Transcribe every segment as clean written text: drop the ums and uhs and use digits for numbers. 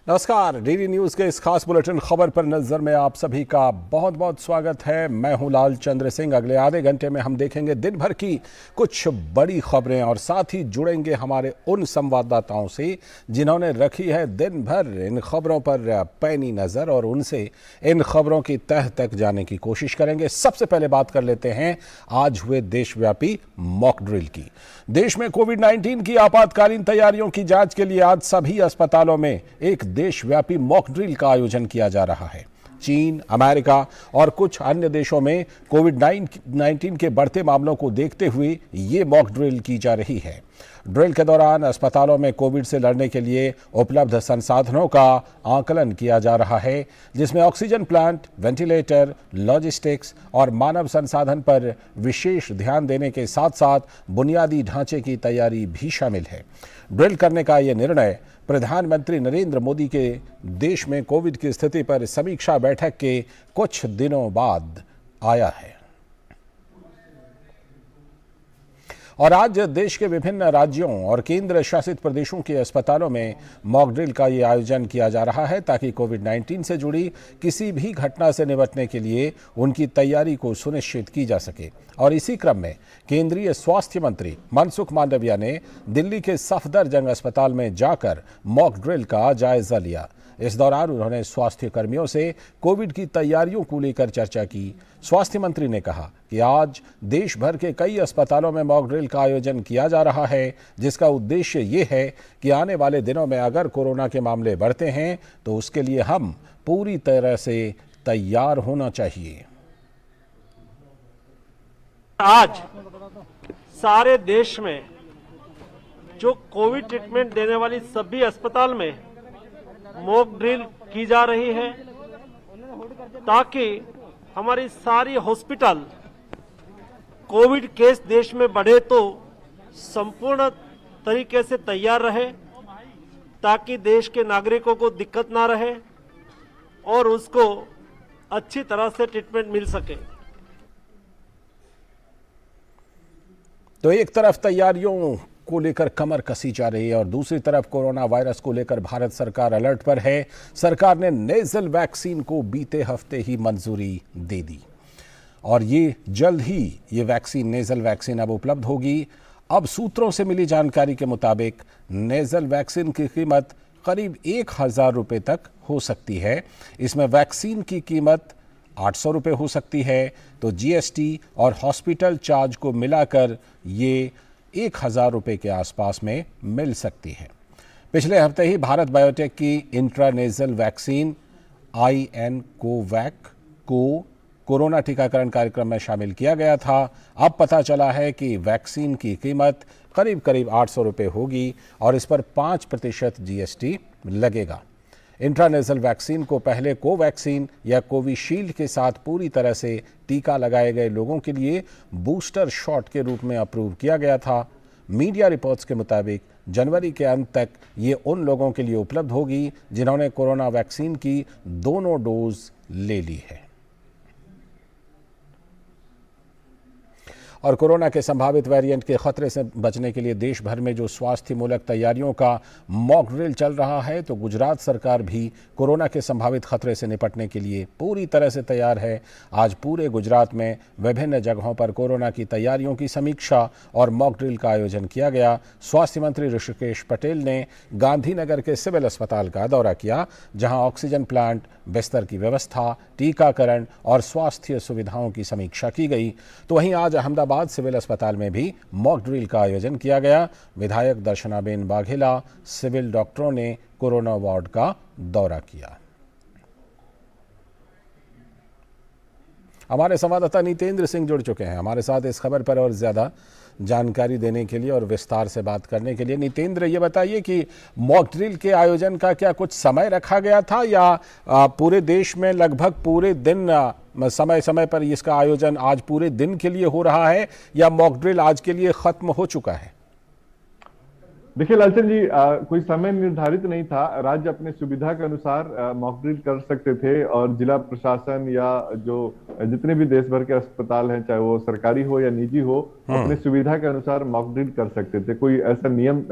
नमस्कार, DD news के इस खास बुलेटिन खबर पर नजर में आप सभी का बहुत बहुत स्वागत है। मैं हूं लाल चंद्र सिंह। अगले आधे घंटे में हम देखेंगे दिन भर की कुछ बड़ी खबरें और साथ ही जुड़ेंगे हमारे उन संवाददाताओं से जिन्होंने रखी है दिन भर इन खबरों पर पैनी नजर और उनसे इन खबरों की तह तक जाने की कोशिश करेंगे। सबसे पहले बात कर लेते हैं आज हुए देशव्यापी मॉक ड्रिल की। देश में कोविड-19 की आपातकालीन तैयारियों की जांच के लिए आज सभी अस्पतालों में एक देशव्यापी मॉक ड्रिल का आयोजन किया जा रहा है। चीन, अमेरिका और कुछ अन्य देशों में कोविड-19 के बढ़ते मामलों को देखते हुए ये मॉक ड्रिल की जा रही है। ड्रिल के दौरान अस्पतालों में कोविड से लड़ने के लिए उपलब्ध संसाधनों का आकलन किया जा रहा है, जिसमें ऑक्सीजन प्लांट, वेंटिलेटर, लॉजिस्टिक्स और मानव संसाधन पर विशेष ध्यान देने के साथ साथ बुनियादी ढांचे की तैयारी भी शामिल है। ड्रिल करने का यह निर्णय प्रधानमंत्री नरेंद्र मोदी के देश में कोविड की स्थिति पर समीक्षा बैठक के कुछ दिनों बाद आया है। और आज देश के विभिन्न राज्यों और केंद्र शासित प्रदेशों के अस्पतालों में मॉक ड्रिल का ये आयोजन किया जा रहा है ताकि कोविड-19 से जुड़ी किसी भी घटना से निपटने के लिए उनकी तैयारी को सुनिश्चित की जा सके। और इसी क्रम में केंद्रीय स्वास्थ्य मंत्री मनसुख मांडविया ने दिल्ली के सफदरजंग अस्पताल में जाकर मॉक ड्रिल का जायजा लिया। इस दौरान उन्होंने स्वास्थ्य कर्मियों से कोविड की तैयारियों को लेकर चर्चा की। स्वास्थ्य मंत्री ने कहा कि आज देश भर के कई अस्पतालों में मॉक ड्रिल का आयोजन किया जा रहा है, जिसका उद्देश्य ये है कि आने वाले दिनों में अगर कोरोना के मामले बढ़ते हैं तो उसके लिए हम पूरी तरह से तैयार होना चाहिए। आज सारे देश में जो कोविड ट्रीटमेंट देने वाली सभी अस्पताल में मॉक ड्रिल की जा रही है ताकि हमारी सारी हॉस्पिटल कोविड केस देश में बढ़े तो संपूर्ण तरीके से तैयार रहे, ताकि देश के नागरिकों को दिक्कत ना रहे और उसको अच्छी तरह से ट्रीटमेंट मिल सके। तो एक तरफ तैयारियों को लेकर कमर कसी जा रही है और दूसरी तरफ कोरोना वायरस को लेकर भारत सरकार अलर्ट पर है। सरकार ने नेजल वैक्सीन को बीते हफ्ते ही मंजूरी दे दी और ये जल्द ही ये वैक्सीन नेजल वैक्सीन अब उपलब्ध होगी। अब सूत्रों से मिली जानकारी के मुताबिक नेजल वैक्सीन की कीमत करीब 1000 रुपये तक हो सकती है। इसमें वैक्सीन की कीमत 800 रुपये हो सकती है, तो जीएसटी और हॉस्पिटल चार्ज को मिलाकर ये 1000 रुपये के आसपास में मिल सकती है। पिछले हफ्ते ही भारत बायोटेक की इंट्रानेजल वैक्सीन INCOVAC को कोरोना टीकाकरण कार्यक्रम में शामिल किया गया था। अब पता चला है कि वैक्सीन की कीमत करीब 800 रुपये होगी और इस पर 5% जीएसटी लगेगा। इंट्रानेजल वैक्सीन को पहले कोवैक्सीन या कोविशील्ड के साथ पूरी तरह से टीका लगाए गए लोगों के लिए बूस्टर शॉट के रूप में अप्रूव किया गया था। मीडिया रिपोर्ट्स के मुताबिक जनवरी के अंत तक ये उन लोगों के लिए उपलब्ध होगी जिन्होंने कोरोना वैक्सीन की दोनों डोज ले ली है। और कोरोना के संभावित वेरिएंट के खतरे से बचने के लिए देश भर में जो स्वास्थ्य मूलक तैयारियों का मॉक ड्रिल चल रहा है, तो गुजरात सरकार भी कोरोना के संभावित खतरे से निपटने के लिए पूरी तरह से तैयार है। आज पूरे गुजरात में विभिन्न जगहों पर कोरोना की तैयारियों की समीक्षा और मॉक ड्रिल का आयोजन किया गया। स्वास्थ्य मंत्री ऋषिकेश पटेल ने गांधीनगर के सिविल अस्पताल का दौरा किया, जहां ऑक्सीजन प्लांट, बिस्तर की व्यवस्था, टीकाकरण और स्वास्थ्य सुविधाओं की समीक्षा की गई। तो वहीं आज अहमदाबाद सिविल अस्पताल में भी मॉक ड्रिल का आयोजन किया गया। विधायक दर्शनाबेन वाघेला, सिविल डॉक्टरों ने कोरोना वार्ड का दौरा किया। हमारे संवाददाता नितेंद्र सिंह जुड़ चुके हैं हमारे साथ इस खबर पर और ज्यादा जानकारी देने के लिए और विस्तार से बात करने के लिए। नितेंद्र, ये बताइए कि मॉक ड्रिल के आयोजन का क्या कुछ समय रखा गया था या पूरे देश में लगभग पूरे दिन समय समय पर इसका आयोजन आज पूरे दिन के लिए हो रहा है या मॉक ड्रिल आज के लिए खत्म हो चुका है? देखिए लालचंद जी, कोई समय निर्धारित नहीं था। राज्य अपने सुविधा के अनुसार मॉक ड्रिल कर सकते थे, और जिला प्रशासन या जो जितने भी देश भर के अस्पताल हैं, चाहे वो सरकारी हो या निजी हो, अपने सुविधा के अनुसार मॉक ड्रिल कर सकते थे। कोई ऐसा नियम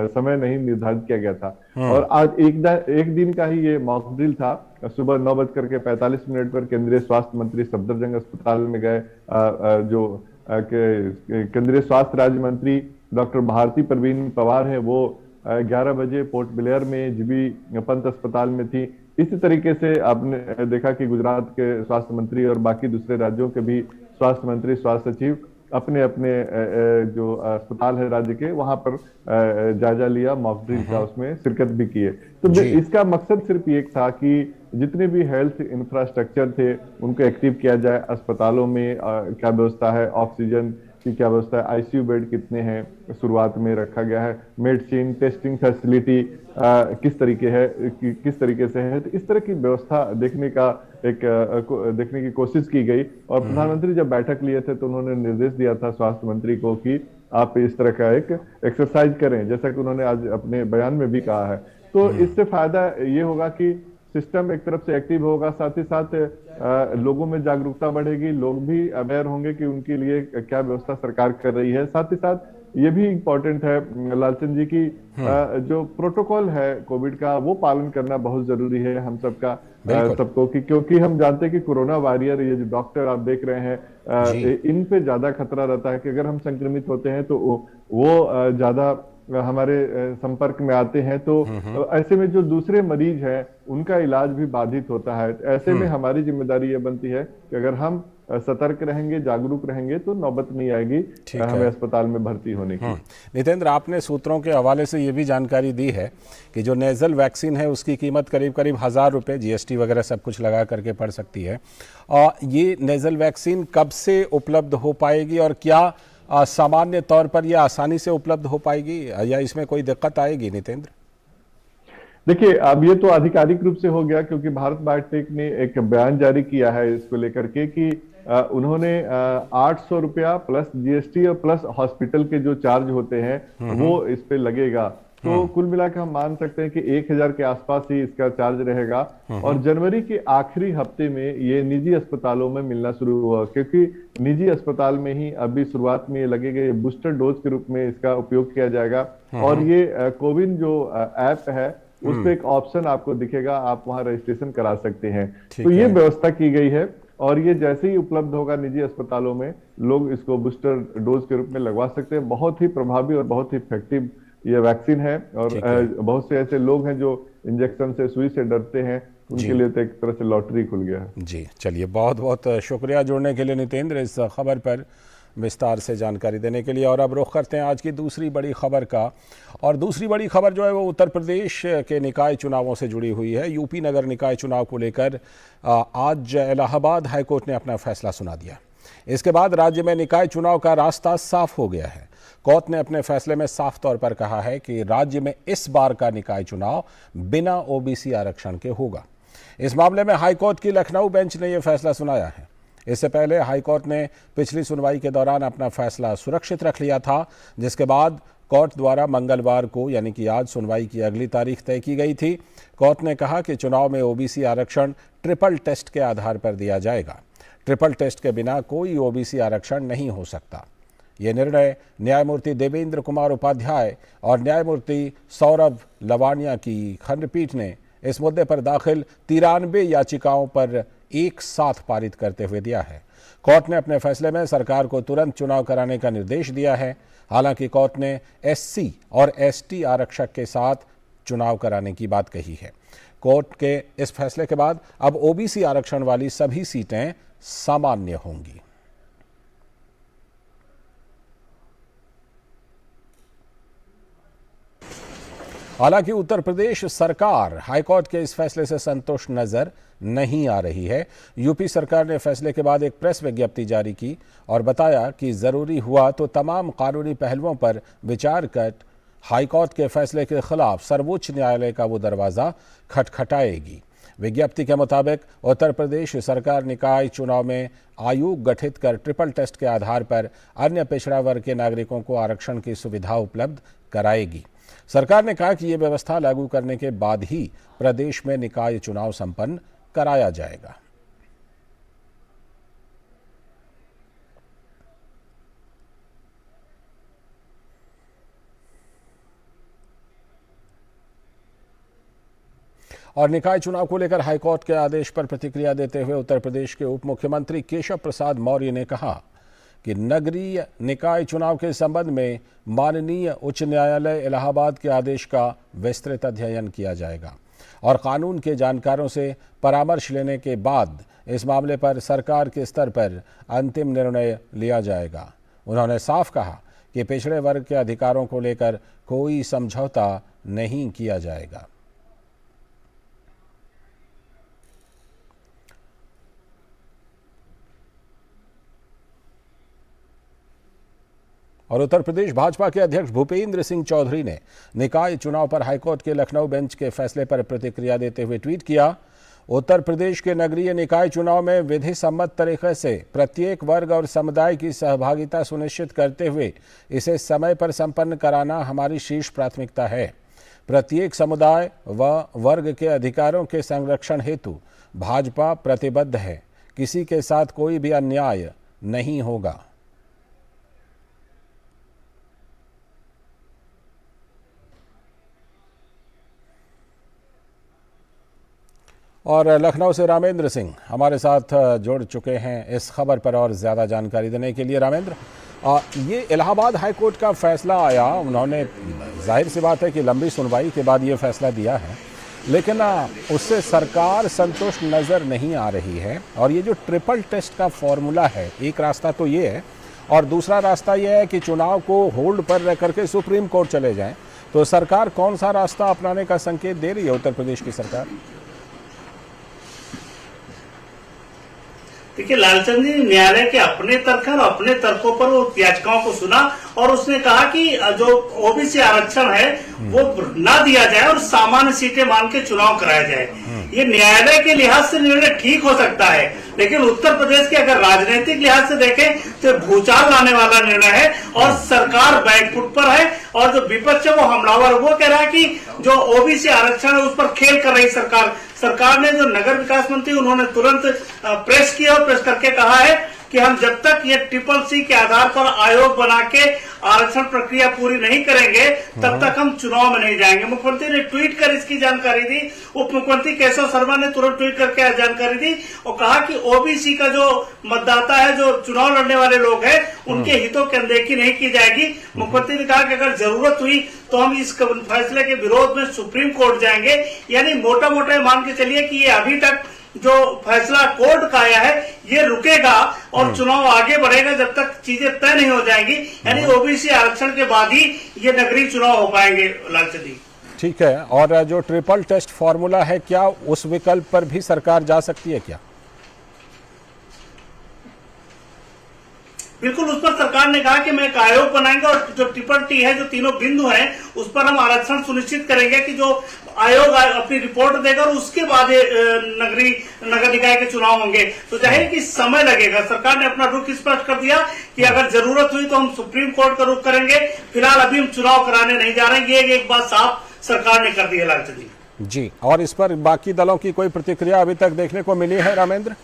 समय नहीं निर्धारित किया गया था। और आज एक दिन का ही ये मॉक ड्रिल था। सुबह 9:45 पर केंद्रीय स्वास्थ्य मंत्री सफदरजंग अस्पताल में गए। केंद्रीय स्वास्थ्य राज्य मंत्री डॉक्टर भारती प्रवीण पवार है, वो 11 बजे पोर्ट ब्लेयर में जीबी पंत अस्पताल में थी। इसी तरीके से आपने देखा कि गुजरात के स्वास्थ्य मंत्री और बाकी दूसरे राज्यों के भी स्वास्थ्य मंत्री, स्वास्थ्य सचिव अपने अपने जो अस्पताल है राज्य के, वहां पर जायजा लिया, मॉक ड्रिल का उसमें शिरकत भी किए। तो इसका मकसद सिर्फ एक था कि जितने भी हेल्थ इंफ्रास्ट्रक्चर थे उनको एक्टिव किया जाए। अस्पतालों में क्या व्यवस्था है, ऑक्सीजन की क्या व्यवस्था है, आईसीयू बेड कितने हैं शुरुआत में रखा गया है, मेडिसिन टेस्टिंग फैसिलिटी किस तरीके से है। तो इस तरह की व्यवस्था देखने की कोशिश की गई। और प्रधानमंत्री जब बैठक लिए थे तो उन्होंने निर्देश दिया था स्वास्थ्य मंत्री को कि आप इस तरह का एक एक्सरसाइज करें, जैसा कि उन्होंने आज अपने बयान में भी कहा है। तो इससे फायदा ये होगा कि सिस्टम एक तरफ से एक्टिव होगा, साथ ही साथ लोगों में जागरूकता बढ़ेगी, लोग भी अवेयर होंगे कि उनके लिए क्या व्यवस्था सरकार कर रही है। साथ ही साथ ये भी इम्पोर्टेंट है लालचंद जी की जो प्रोटोकॉल है कोविड का, वो पालन करना बहुत जरूरी है हम सबको, क्योंकि हम जानते हैं कि कोरोना वॉरियर, ये जो डॉक्टर आप देख रहे हैं, इन पे ज्यादा खतरा रहता है कि अगर हम संक्रमित होते हैं तो वो ज्यादा हमारे संपर्क में आते हैं, तो ऐसे में जो दूसरे मरीज हैं उनका इलाज भी बाधित होता है। ऐसे में हमारी जिम्मेदारी ये बनती है कि अगर हम सतर्क रहेंगे, जागरूक रहेंगे, तो नौबत नहीं आएगी हमें अस्पताल में भर्ती होने की। नितेंद्र, आपने सूत्रों के हवाले से ये भी जानकारी दी है कि जो नेजल वैक्सीन है उसकी कीमत करीब 1000 रुपये, जीएसटी वगैरह सब कुछ लगा करके पड़ सकती है। और ये नेजल वैक्सीन कब से उपलब्ध हो पाएगी, और क्या सामान्य तौर पर यह आसानी से उपलब्ध हो पाएगी या इसमें कोई दिक्कत आएगी नितेंद्र? देखिए, अब ये तो आधिकारिक रूप से हो गया, क्योंकि भारत बायोटेक ने एक बयान जारी किया है इसको लेकर के कि उन्होंने 800 रुपया प्लस जीएसटी और प्लस हॉस्पिटल के जो चार्ज होते हैं वो इस पे लगेगा। तो कुल मिलाकर हम मान सकते हैं कि 1000 के आसपास ही इसका चार्ज रहेगा। और जनवरी के आखिरी हफ्ते में ये निजी अस्पतालों में मिलना शुरू हुआ, क्योंकि निजी अस्पताल में ही अभी शुरुआत में ये लगेगा, बूस्टर डोज के रूप में इसका उपयोग किया जाएगा। और ये कोविन जो ऐप है उस पर एक ऑप्शन आपको दिखेगा, आप वहां रजिस्ट्रेशन करा सकते हैं। तो ये व्यवस्था की गई है, और ये जैसे ही उपलब्ध होगा निजी अस्पतालों में, लोग इसको बूस्टर डोज के रूप में लगवा सकते हैं। बहुत ही प्रभावी और बहुत ही इफेक्टिव ये वैक्सीन है। और बहुत से ऐसे लोग हैं जो इंजेक्शन से, सुई से डरते हैं, उनके लिए तो एक तरह से लॉटरी खुल गया है। जी चलिए, बहुत बहुत शुक्रिया जुड़ने के लिए नितेंद्र, इस खबर पर विस्तार से जानकारी देने के लिए। और अब रुख करते हैं आज की दूसरी बड़ी खबर का। और दूसरी बड़ी खबर जो है वो उत्तर प्रदेश के निकाय चुनावों से जुड़ी हुई है। यूपी नगर निकाय चुनाव को लेकर आज इलाहाबाद हाईकोर्ट ने अपना फैसला सुना दिया। इसके बाद राज्य में निकाय चुनाव का रास्ता साफ हो गया है। कोर्ट ने अपने फैसले में साफ तौर पर कहा है कि राज्य में इस बार का निकाय चुनाव बिना ओबीसी आरक्षण के होगा। इस मामले में हाईकोर्ट की लखनऊ बेंच ने यह फैसला सुनाया है। इससे पहले हाईकोर्ट ने पिछली सुनवाई के दौरान अपना फैसला सुरक्षित रख लिया था, जिसके बाद कोर्ट द्वारा मंगलवार को यानी कि आज सुनवाई की अगली तारीख तय की गई थी। कोर्ट ने कहा कि चुनाव में ओबीसी आरक्षण ट्रिपल टेस्ट के आधार पर दिया जाएगा। ट्रिपल टेस्ट के बिना कोई ओबीसी आरक्षण नहीं हो सकता। यह निर्णय न्यायमूर्ति देवेंद्र कुमार उपाध्याय और न्यायमूर्ति सौरभ लवानिया की खंडपीठ ने इस मुद्दे पर दाखिल 93 याचिकाओं पर एक साथ पारित करते हुए दिया है। कोर्ट ने अपने फैसले में सरकार को तुरंत चुनाव कराने का निर्देश दिया है। हालांकि कोर्ट ने एससी और एसटी आरक्षक के साथ चुनाव कराने की बात कही है। कोर्ट के इस फैसले के बाद अब ओबीसी आरक्षण वाली सभी सीटें सामान्य होंगी। हालांकि उत्तर प्रदेश सरकार हाईकोर्ट के इस फैसले से संतुष्ट नजर नहीं आ रही है। यूपी सरकार ने फैसले के बाद एक प्रेस विज्ञप्ति जारी की और बताया कि जरूरी हुआ तो तमाम कानूनी पहलुओं पर विचार कर हाईकोर्ट के फैसले के खिलाफ सर्वोच्च न्यायालय का वो दरवाजा खटखटाएगी। विज्ञप्ति के मुताबिक उत्तर प्रदेश सरकार निकाय चुनाव में आयोग गठित कर ट्रिपल टेस्ट के आधार पर अन्य पिछड़ा वर्ग के नागरिकों को आरक्षण की सुविधा उपलब्ध कराएगी। सरकार ने कहा कि ये व्यवस्था लागू करने के बाद ही प्रदेश में निकाय चुनाव संपन्न कराया जाएगा। और निकाय चुनाव को लेकर हाईकोर्ट के आदेश पर प्रतिक्रिया देते हुए उत्तर प्रदेश के उप मुख्यमंत्री केशव प्रसाद मौर्य ने कहा कि नगरीय निकाय चुनाव के संबंध में माननीय उच्च न्यायालय इलाहाबाद के आदेश का विस्तृत अध्ययन किया जाएगा और कानून के जानकारों से परामर्श लेने के बाद इस मामले पर सरकार के स्तर पर अंतिम निर्णय लिया जाएगा। उन्होंने साफ कहा कि पिछड़े वर्ग के अधिकारों को लेकर कोई समझौता नहीं किया जाएगा। और उत्तर प्रदेश भाजपा के अध्यक्ष भूपेंद्र सिंह चौधरी ने निकाय चुनाव पर हाईकोर्ट के लखनऊ बेंच के फैसले पर प्रतिक्रिया देते हुए ट्वीट किया, उत्तर प्रदेश के नगरीय निकाय चुनाव में विधि सम्मत तरीके से प्रत्येक वर्ग और समुदाय की सहभागिता सुनिश्चित करते हुए इसे समय पर संपन्न कराना हमारी शीर्ष प्राथमिकता है। प्रत्येक समुदाय व वर्ग के अधिकारों के संरक्षण हेतु भाजपा प्रतिबद्ध है। किसी के साथ कोई भी अन्याय नहीं होगा। और लखनऊ से रामेंद्र सिंह हमारे साथ जुड़ चुके हैं इस खबर पर और ज़्यादा जानकारी देने के लिए। रामेंद्र, ये इलाहाबाद हाई कोर्ट का फैसला आया, उन्होंने जाहिर सी बात है कि लंबी सुनवाई के बाद ये फैसला दिया है, लेकिन उससे सरकार संतुष्ट नज़र नहीं आ रही है। और ये जो ट्रिपल टेस्ट का फॉर्मूला है, एक रास्ता तो ये है और दूसरा रास्ता ये है कि चुनाव को होल्ड पर रह करके सुप्रीम कोर्ट चले जाएं। तो सरकार कौन सा रास्ता अपनाने का संकेत दे रही है उत्तर प्रदेश की सरकार? देखिए लालचंद जी, न्यायालय के अपने तर्क और अपने तर्कों पर वो याचिकाओं को सुना और उसने कहा कि जो ओबीसी आरक्षण है वो ना दिया जाए और सामान्य सीटें मान के चुनाव कराया जाए। ये न्यायालय के लिहाज से निर्णय ठीक हो सकता है, लेकिन उत्तर प्रदेश के अगर राजनीतिक लिहाज से देखें तो भूचाल लाने वाला निर्णय है और सरकार बैकफुट पर है। और जो विपक्ष है वो हमलावर, वो कह रहा है कि जो ओबीसी आरक्षण है उस पर खेल कर रही सरकार ने जो नगर विकास मंत्री उन्होंने तुरंत प्रेस किया और प्रेस करके कहा है कि हम जब तक ये ट्रिपल सी के आधार पर आयोग बना के आरक्षण प्रक्रिया पूरी नहीं करेंगे तब तक हम चुनाव में नहीं जाएंगे। मुख्यमंत्री ने ट्वीट कर इसकी जानकारी दी। उप मुख्यमंत्री केशव शर्मा ने तुरंत ट्वीट करके जानकारी दी और कहा कि ओबीसी का जो मतदाता है, जो चुनाव लड़ने वाले लोग हैं, उनके हितों की अनदेखी नहीं की जाएगी। मुख्यमंत्री ने कहा कि अगर जरूरत हुई तो हम इस फैसले के विरोध में सुप्रीम कोर्ट जाएंगे। यानी मोटा मोटा मान के चलिए कि ये अभी तक जो फैसला कोर्ट का आया है ये रुकेगा और चुनाव आगे बढ़ेगा जब तक चीजें तय नहीं हो जाएंगी। यानी ओबीसी आरक्षण के बाद ही ये नगरीय चुनाव हो पाएंगे। लालचंद जी, ठीक है। और जो ट्रिपल टेस्ट फॉर्मूला है, क्या उस विकल्प पर भी सरकार जा सकती है क्या? बिल्कुल, उस पर सरकार ने कहा कि मैं एक आयोग बनाएंगे और जो ट्रिपल टी है, जो तीनों बिंदु हैं, उस पर हम आरक्षण सुनिश्चित करेंगे कि जो आयोग अपनी रिपोर्ट देगा और उसके बाद नगर निकाय के चुनाव होंगे। तो जाहिर कि समय लगेगा। सरकार ने अपना रुख स्पष्ट कर दिया कि अगर जरूरत हुई तो हम सुप्रीम कोर्ट का रुख करेंगे, फिलहाल अभी हम चुनाव कराने नहीं जा रहे हैं। ये एक बात साफ सरकार ने कर दी है। लालचंद जी, और इस पर बाकी दलों की कोई प्रतिक्रिया अभी तक देखने को मिली है रामेंद्र?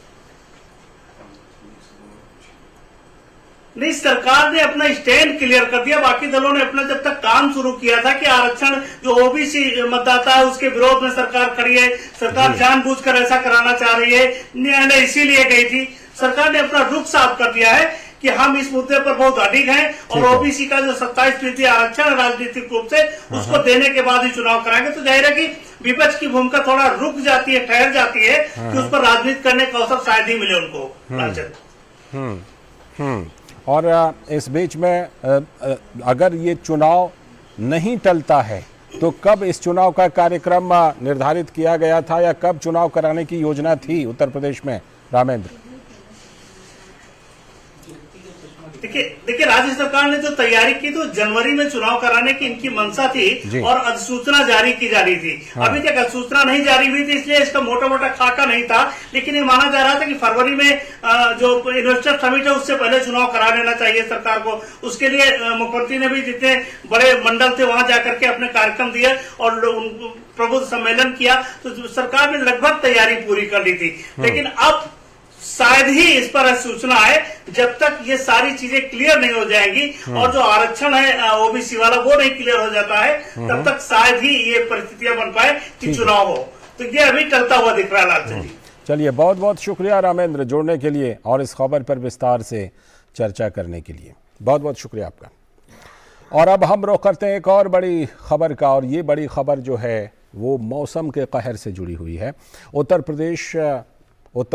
नहीं, सरकार ने अपना स्टैंड क्लियर कर दिया। बाकी दलों ने अपना जब तक काम शुरू किया था कि आरक्षण जो ओबीसी मतदाता है उसके विरोध में सरकार खड़ी है, सरकार जानबूझकर ऐसा कराना चाह रही है, न्यायालय इसीलिए गई थी। सरकार ने अपना रुख साफ कर दिया है कि हम इस मुद्दे पर बहुत अडिग हैं और ओबीसी का जो 27% आरक्षण राजनीतिक रूप से उसको देने के बाद ही चुनाव कराएंगे। तो जाहिर है कि विपक्ष की भूमिका थोड़ा रुक जाती है, ठहर जाती है कि उस पर राजनीति करने का अवसर शायद ही मिले उनको। और इस बीच में अगर ये चुनाव नहीं टलता है तो कब इस चुनाव का कार्यक्रम निर्धारित किया गया था या कब चुनाव कराने की योजना थी उत्तर प्रदेश में रामेंद्र? देखिए राज्य सरकार ने जो तैयारी की तो जनवरी में चुनाव कराने की इनकी मंशा थी और अधिसूचना जारी की जा रही थी। अभी तक अधिसूचना नहीं जारी हुई थी, इसलिए इसका मोटा मोटा खाका नहीं था, लेकिन ये माना जा रहा था कि फरवरी में जो इन्वेस्टर समिट है उससे पहले चुनाव करा लेना चाहिए सरकार को। उसके लिए मुख्यमंत्री ने भी जितने बड़े मंडल थे वहां जाकर के अपने कार्यक्रम दिए और प्रबुद्ध सम्मेलन किया, तो सरकार ने लगभग तैयारी पूरी कर ली थी। लेकिन अब शायद ही इस पर सूचना है, जब तक ये सारी चीजें क्लियर नहीं हो जाएंगी और जो आरक्षण है ओबीसी वाला वो नहीं क्लियर हो जाता है, तब तक शायद ही ये परिस्थितियां बन पाए कि चुनाव हो। तो ये अभी टलता हुआ दिख रहा है लालचंद जी। चलिए, बहुत बहुत शुक्रिया रामेंद्र जुड़ने के लिए और इस खबर पर विस्तार से चर्चा करने के लिए। बहुत बहुत शुक्रिया आपका। और अब हम रुख करते हैं एक और बड़ी खबर का, और ये बड़ी खबर जो है वो मौसम के कहर से जुड़ी हुई है। उत्तर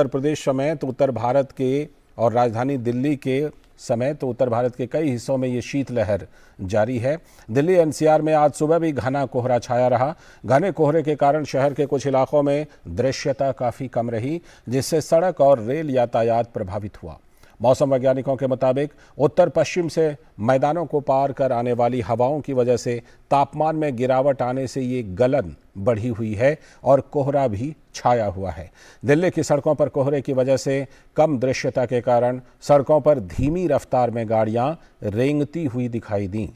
प्रदेश समेत उत्तर भारत के और राजधानी दिल्ली के समेत उत्तर भारत के कई हिस्सों में ये शीतलहर जारी है। दिल्ली एनसीआर में आज सुबह भी घना कोहरा छाया रहा। घने कोहरे के कारण शहर के कुछ इलाकों में दृश्यता काफ़ी कम रही, जिससे सड़क और रेल यातायात प्रभावित हुआ। मौसम वैज्ञानिकों के मुताबिक उत्तर पश्चिम से मैदानों को पार कर आने वाली हवाओं की वजह से तापमान में गिरावट आने से ये गलन बढ़ी हुई है और कोहरा भी छाया हुआ है। दिल्ली की सड़कों पर कोहरे की वजह से कम दृश्यता के कारण सड़कों पर धीमी रफ्तार में गाड़ियां रेंगती हुई दिखाई दी।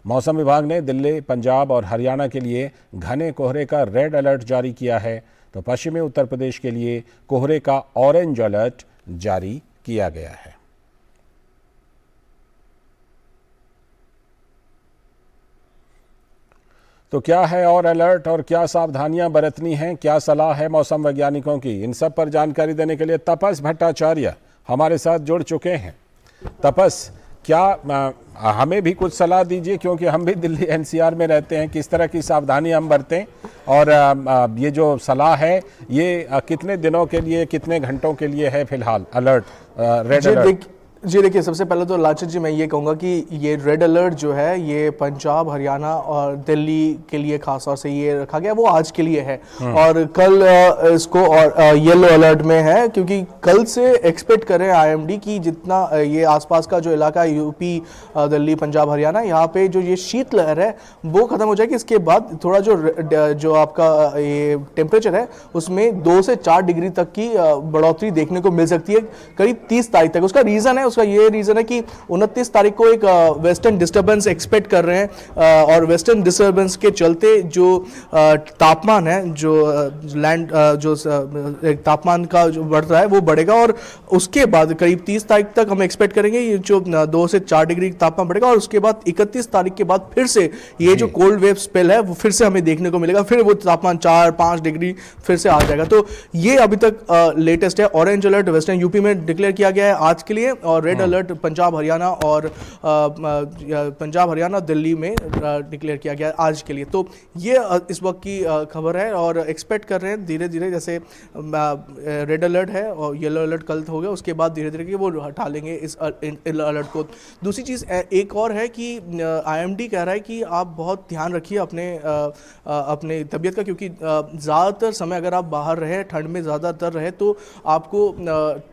मौसम विभाग ने दिल्ली, पंजाब और हरियाणा के लिए घने कोहरे का रेड अलर्ट जारी किया है, तो पश्चिमी उत्तर प्रदेश के लिए कोहरे का ऑरेंज अलर्ट जारी किया गया है। तो क्या है और अलर्ट और क्या सावधानियां बरतनी हैं, क्या सलाह है मौसम वैज्ञानिकों की, इन सब पर जानकारी देने के लिए तपस भट्टाचार्य हमारे साथ जुड़ चुके हैं। तपस, क्या हमें भी कुछ सलाह दीजिए, क्योंकि हम भी दिल्ली एनसीआर में रहते हैं, किस तरह की सावधानी हम बरतें और ये जो सलाह है ये कितने दिनों के लिए, कितने घंटों के लिए है फिलहाल अलर्ट, रेड अलर्ट? जी देखिए, सबसे पहले तो लालचंद जी मैं ये कहूँगा कि ये रेड अलर्ट जो है ये पंजाब, हरियाणा और दिल्ली के लिए खास तौर से ये रखा गया, वो आज के लिए है। और कल इसको और येलो अलर्ट में है, क्योंकि कल से एक्सपेक्ट करें आईएमडी की जितना ये आसपास का जो इलाका यूपी, दिल्ली, पंजाब, हरियाणा, यहाँ पे जो ये शीतलहर है वो खत्म हो जाएगी। इसके बाद थोड़ा जो आपका ये टेम्परेचर है उसमें 2 से 4 डिग्री तक की बढ़ोतरी देखने को मिल सकती है करीब 30 तारीख तक। उसका रीज़न है, उसका ये रीजन है कि 29 तारीख को एक वेस्टर्न डिस्टर्बेंस एक्सपेक्ट कर रहे हैं और वेस्टर्न डिस्टर्बेंस के चलते जो तापमान है, जो लैंड जो तापमान का जो बढ़ रहा है वो बढ़ेगा और उसके बाद करीब 30 तारीख तक हम एक्सपेक्ट करेंगे ये जो 2 से 4 डिग्री तापमान बढ़ेगा और उसके बाद 31 तारीख के बाद फिर से ये जो कोल्ड वेव स्पेल है वो फिर से हमें देखने को मिलेगा, फिर वो तापमान 4-5 डिग्री फिर से आ जाएगा। तो ये अभी तक लेटेस्ट है। ऑरेंज अलर्ट वेस्टर्न यूपी में डिक्लेयर किया गया है आज के लिए और रेड अलर्ट पंजाब हरियाणा दिल्ली में डिक्लेयर किया गया आज के लिए। तो ये इस वक्त की खबर है और एक्सपेक्ट कर रहे हैं धीरे धीरे, जैसे रेड अलर्ट है और येलो अलर्ट कल हो गया, उसके बाद धीरे धीरे वो हटा लेंगे इस अलर्ट को। दूसरी चीज़ एक और है कि आईएमडी कह रहा है कि आप बहुत ध्यान रखिए अपने तबीयत का, क्योंकि ज़्यादातर समय अगर आप बाहर रहे, ठंड में ज़्यादातर रहे, तो आपको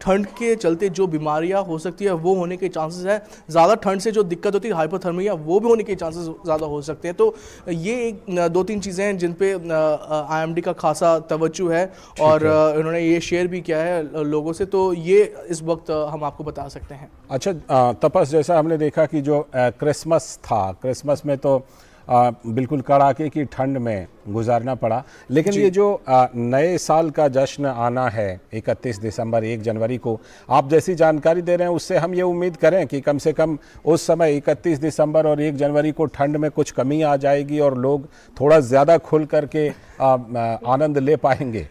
ठंड के चलते जो बीमारियां हो सकती है वो होने के चांसेस है। ज़्यादा ठंड से जो दिक्कत होती है हाइपोथर्मिया, वो भी होने के चांसेस ज़्यादा हो सकते हैं। तो ये एक 2-3 चीज़ें हैं जिन पे आईएमडी का खासा तवज्जो है और उन्होंने ये शेयर भी किया है लोगों से, तो ये इस वक्त हम आपको बता सकते हैं। अच्छा तपस, जैसा हमने देखा कि जो क्रिसमस था, क्रिसमस में तो बिल्कुल कड़ाके की ठंड में गुजारना पड़ा, लेकिन ये जो नए साल का जश्न आना है 31 दिसंबर 1 जनवरी को, आप जैसी जानकारी दे रहे हैं उससे हम ये उम्मीद करें कि कम से कम उस समय 31 दिसंबर और 1 जनवरी को ठंड में कुछ कमी आ जाएगी और लोग थोड़ा ज़्यादा खुल करके आनंद ले पाएंगे।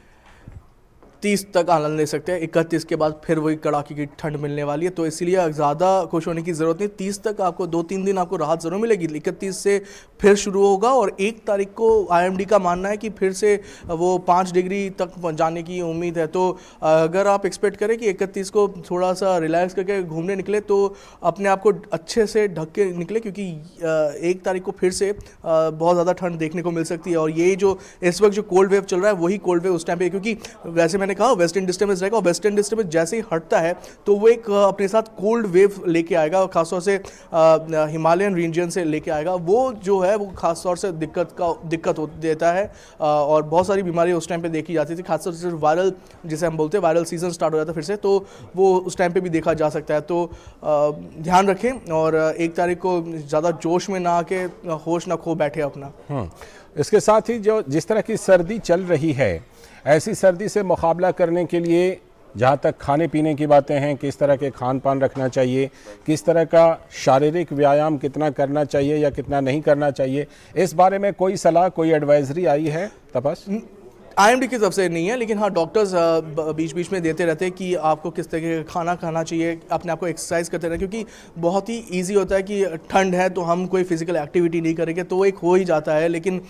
30 तक आनंद ले सकते हैं, 31 के बाद फिर वही कड़ाके की ठंड मिलने वाली है, तो इसलिए ज़्यादा खुश होने की ज़रूरत नहीं। 30 तक आपको 2-3 दिन आपको राहत ज़रूर मिलेगी, 31 से फिर शुरू होगा और 1 तारीख को आईएमडी का मानना है कि फिर से वो 5 डिग्री तक जाने की उम्मीद है। तो अगर आप एक्सपेक्ट करें कि 31 को थोड़ा सा रिलैक्स करके घूमने निकले तो अपने आप को अच्छे से ढक के निकले, क्योंकि 1 तारीख को फिर से बहुत ज़्यादा ठंड देखने को मिल सकती है। और ये जो इस वक्त जो कोल्ड वेव चल रहा है वही कोल्ड वेव उस टाइम पे, क्योंकि वैसे मैंने कहा वेस्टर्न डिस्टर्बेंस रहेगा, और वेस्टर्न डिस्टर्बेंस जैसे ही हटता है तो वो एक अपने साथ कोल्ड वेव लेके आएगा, खासतौर से हिमालयन रीजन से लेके आएगा। वो जो है वो खासतौर से दिक्कत देता है, और बहुत सारी बीमारी उस टाइम पे देखी जाती थी, खासतौर से वायरल, जिसे हम बोलते हैं वायरल सीजन स्टार्ट हो जाता है फिर से, तो वो उस टाइम पे भी देखा जा सकता है। तो ध्यान रखें और 1 तारीख को ज़्यादा जोश में ना आके होश ना खो बैठे अपना। इसके साथ ही जो जिस तरह की सर्दी चल रही है, ऐसी सर्दी से मुकाबला करने के लिए जहाँ तक खाने पीने की बातें हैं, किस तरह के खान पान रखना चाहिए, किस तरह का शारीरिक व्यायाम कितना करना चाहिए या कितना नहीं करना चाहिए, इस बारे में कोई सलाह, कोई एडवाइजरी आई है तपस? IMD की तरफ से नहीं है, लेकिन हाँ डॉक्टर्स बीच बीच में देते रहते हैं कि आपको किस तरह का खाना खाना चाहिए, अपने आप को एक्सरसाइज करते रहें, क्योंकि बहुत ही इजी होता है कि ठंड है तो हम कोई फिजिकल एक्टिविटी नहीं करेंगे तो एक हो ही जाता है, लेकिन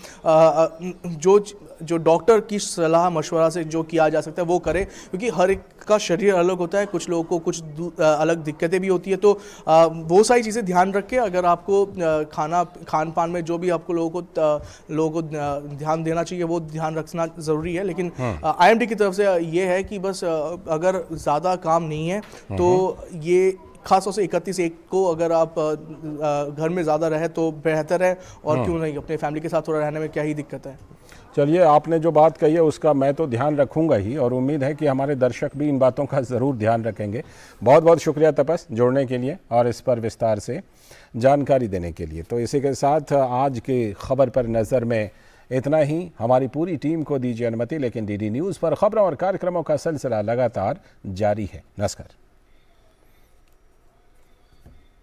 जो डॉक्टर की सलाह मशवरा से जो किया जा सकता है वो करें, क्योंकि हर एक का शरीर अलग होता है, कुछ लोगों को कुछ अलग दिक्कतें भी होती है। तो वो सारी चीज़ें ध्यान रख के अगर आपको खान पान में जो भी आपको लोगों को ध्यान देना चाहिए वो ध्यान रखना ज़रूरी है। लेकिन IMD की तरफ से ये है कि बस अगर ज़्यादा काम नहीं है तो ये खासतौर से 31/1 को अगर आप घर में ज़्यादा रहे तो बेहतर है, और क्यों नहीं, अपने फैमिली के साथ थोड़ा रहने में क्या ही दिक्कत है। चलिए, आपने जो बात कही है उसका मैं तो ध्यान रखूंगा ही, और उम्मीद है कि हमारे दर्शक भी इन बातों का ज़रूर ध्यान रखेंगे। बहुत बहुत शुक्रिया तपस जुड़ने के लिए और इस पर विस्तार से जानकारी देने के लिए। तो इसी के साथ आज की खबर पर नज़र में इतना ही। हमारी पूरी टीम को दीजिए अनुमति, लेकिन DD न्यूज़ पर खबरों और कार्यक्रमों का सिलसिला लगातार जारी है। नमस्कार।